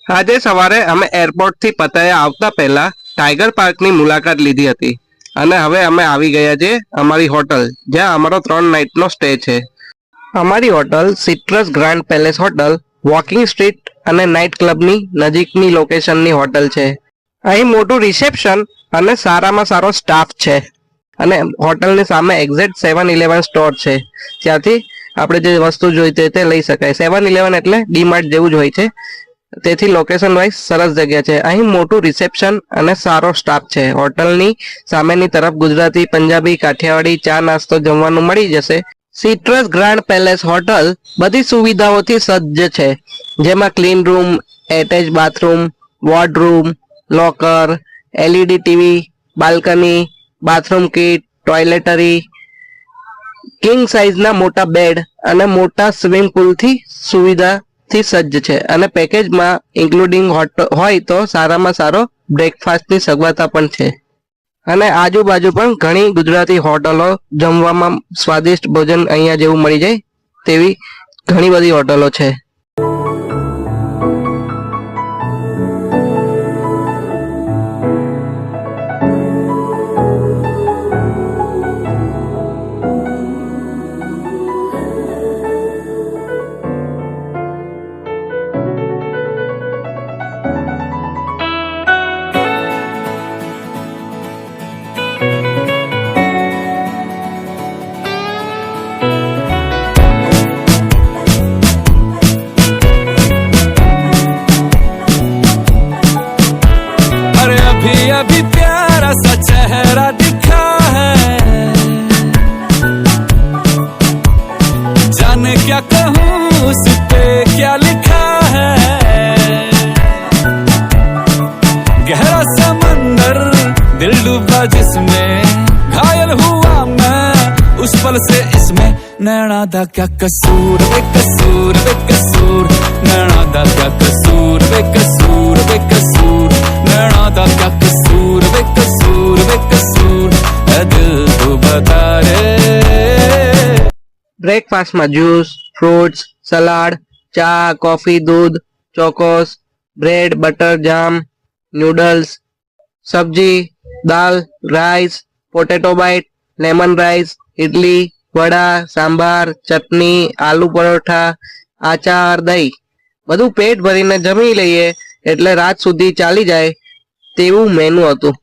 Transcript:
આજે સવારે અમે એરપોર્ટ થી પતાયા આવતા પહેલા ટાઈગર પાર્કની મુલાકાત લીધી હતી અને હવે અમે આવી ગયા છે અમારી હોટલ, જ્યાં અમારો 3 નાઇટનો સ્ટે છે. અમારી hotel Citrus Grand Palace hotel walking street અને નાઇટ ક્લબની નજીકની લોકેશનની હોટલ છે. અહીં મોટું રિસેપ્શન અને સારામાં સારો સ્ટાફ છે અને હોટલની સામે એક્ઝેક્ટ 7-Eleven સ્ટોર છે, ત્યાંથી આપણે જે વસ્તુ જોઈતી તે લઈ શકાય. 7-Eleven એટલે ડીમાર્ટ જેવું જ હોય છે, તેથી લોકેશન વાઇઝ સરસ જગ્યા છે. અહીં મોટું રિસેપ્શન અને સારો સ્ટાફ છે. હોટલની સામેની તરફ ગુજરાતી, પંજાબી, કાઠિયાવાડી ચા નાસ્તો જમવાનું મળી જશે. સિટ્રસ ગ્રાન્ડ પેલેસ હોટલ બધી સુવિધાઓથી સજ્જ છે, જેમાં clean room, attach bathroom, wardrobe, locker, LED TV, balcony, bathroom kit, toiletry, king સાઇઝના મોટા બેડ અને મોટા સ્વિમિંગ પુલથી સુવિધાથી સજ્જ છે. અને પેકેજમાં ઇન્ક્લુડિંગ હોય તો સારામાં સારો બ્રેકફાસ્ટની સગવડતા પણ છે. અને આજુબાજુ પણ ઘણી ગુજરાતી હોટલો, જમવામાં સ્વાદિષ્ટ ભોજન અહીંયા જેવું મળી જાય તેવી ઘણી બધી હોટલો છે. अभी प्यारा सा चेहरा दिखा है, जाने क्या कहूँ उस पे क्या लिखा है. गहरा समंदर दिल डूबा जिसमें घायल हुआ मैं उस पल से इसमें. नैना दा क्या कसूर बेकसूर बेकसूर, नैना दा क्या कसूर बेकसूर बेकसूर, नैना दा क्या कसूर बेकसूर बेकसूर, ऐ दिल तू बता रे. બ્રેકફાસ્ટમાં જ્યુસ, ફ્રૂટ્સ, સલાડ, ચા, કોફી, દૂધ, Chocos, bread, butter, jam, noodles, સબ્જી, દાલ, rice, potato bite, lemon rice, idli, vada, sambar, ચટણી, આલુ પરોઠા, આચાર, દહીં, બધું પેટ ભરીને જમી લઈએ એટલે રાત સુધી ચાલી જાય તેવું મેનુ હતું.